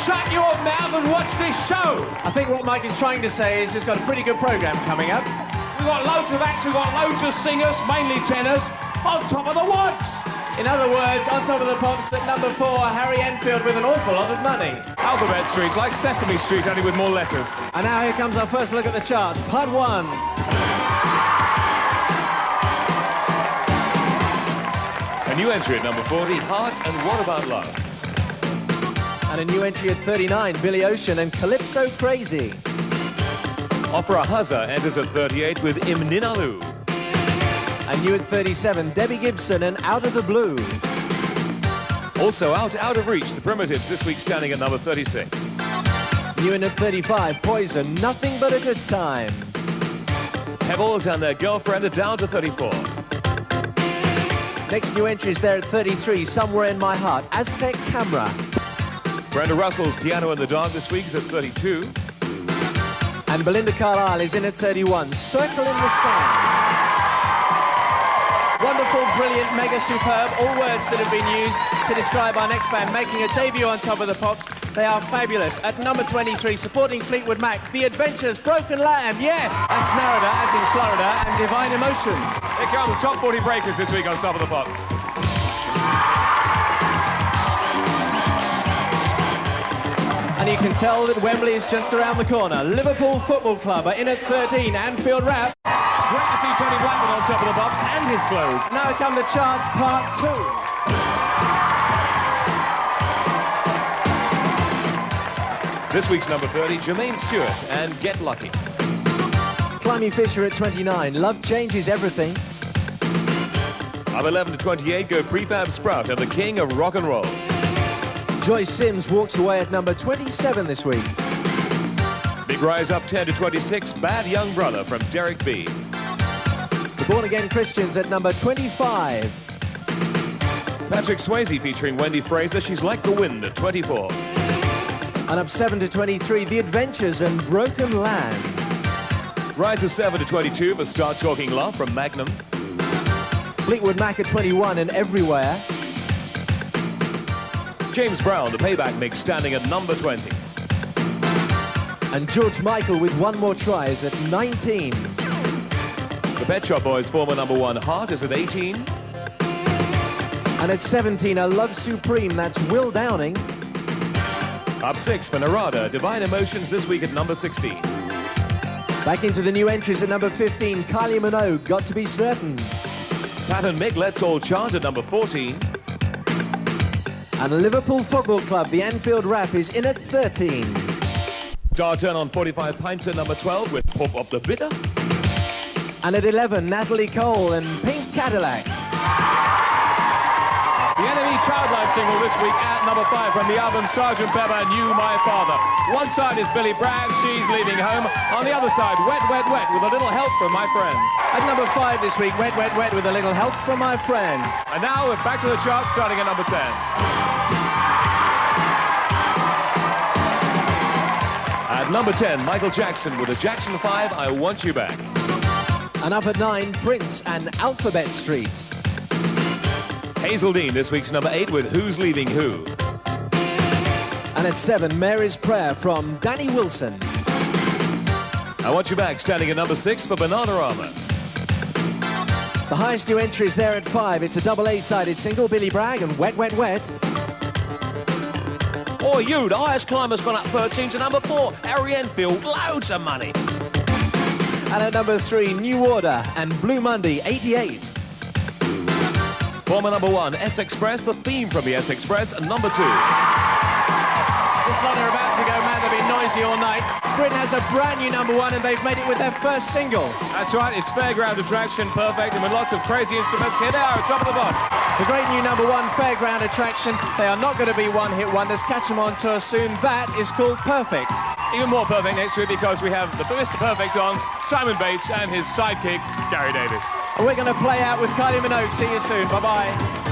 Shut your mouth and watch this show. I think what Mike is trying to say is he's got a pretty good programme coming up. We've got loads of acts, we've got loads of singers, mainly tenors, on top of the woods. In other words, on top of the pops at number 4, Harry Enfield with an awful lot of money. Alphabet Street's like Sesame Street, only with more letters. And now here comes our first look at the charts, part 1. A new entry at number 40, Heart and What About Love? And a new entry at 39, Billy Ocean and Calypso Crazy. Ofra Haza enters at 38 with Imninalu. And new at 37, Debbie Gibson and Out of the Blue. Also out of reach, The Primitives this week standing at number 36. New in at 35, Poison, Nothing But a Good Time. Pebbles and Their Girlfriend are down to 34. Next new entry is there at 33, Somewhere in My Heart, Aztec Camera. Brenda Russell's Piano in the Dark this week is at 32. And Belinda Carlisle is in at 31, Circle in the Sand. Wonderful, brilliant, mega superb, all words that have been used to describe our next band making a debut on Top of the Pops. They are fabulous. At number 23, supporting Fleetwood Mac, The Adventures, Broken Lamb, yes! That's Narada, as in Florida, and Divine Emotions. Here come the top 40 breakers this week on Top of the Pops. And you can tell that Wembley is just around the corner. Liverpool Football Club are in at 13, Anfield Rap. Great to see Tony Blackman on Top of the Pops and his clothes. Now come the charts, part 2. This week's number 30, Jermaine Stewart and Get Lucky. Climby Fisher at 29, Love Changes Everything. Up 11 to 28 go Prefab Sprout and the King of Rock and Roll. Joyce Sims walks away at number 27 this week. Big rise up 10 to 26, Bad Young Brother from Derek B. The Born Again Christians at number 25. Patrick Swayze featuring Wendy Fraser, She's Like the Wind at 24. And up 7 to 23, The Adventures and Broken Land. Rise of 7 to 22 for Start Talking Love from Magnum. Fleetwood Mac at 21 and Everywhere. James Brown, the Payback Mix, standing at number 20. And George Michael with One More Try is at 19. The Pet Shop Boys' former number 1, Heart, is at 18. And at 17, A Love Supreme, that's Will Downing. Up 6 for Narada, Divine Emotions this week at number 16. Back into the new entries at number 15, Kylie Minogue, Got to Be Certain. Pat and Mick, Let's All Chant at number 14. And Liverpool Football Club, the Anfield Rap, is in at 13. Star Turn on 45 Pints at number 12 with Pop Up the Bitter. And at 11, Natalie Cole and Pink Cadillac. The Enemy Childlife single this week at number 5 from the album Sgt. Pepper Knew My Father. One side is Billy Bragg, She's Leaving Home. On the other side, Wet, Wet, Wet with a little help from my friends. At number 5 this week, Wet, Wet, Wet with a little help from my friends. And now we're back to the charts starting at number 10. At number 10, Michael Jackson with a Jackson 5, I Want You Back. And up at 9, Prince and Alphabet Street. Hazel Dean, this week's number 8 with Who's Leaving Who. And at 7, Mary's Prayer from Danny Wilson. I Want You Back standing at number 6 for Bananarama. The highest new entry is there at 5. It's a double A-sided single, Billy Bragg and Wet, Wet, Wet. Oh, you, the highest climber's gone up 13 to number 4, Harry Enfield, loads of money. And at number 3, New Order and Blue Monday, 88. Former number 1, S Express, the theme from the S Express, and number 2. This lot are about to go mad, they've been noisy all night. Britain has a brand new number 1 and they've made it with their first single. That's right, it's Fairground Attraction, perfect, and with lots of crazy instruments. Here they are at Top of the Pops. The great new number 1, Fairground Attraction. They are not going to be one-hit wonders. Catch them on tour soon. That is called Perfect. Even more perfect next week because we have the Mr. Perfect on, Simon Bates and his sidekick, Gary Davis. And we're going to play out with Kylie Minogue. See you soon. Bye-bye.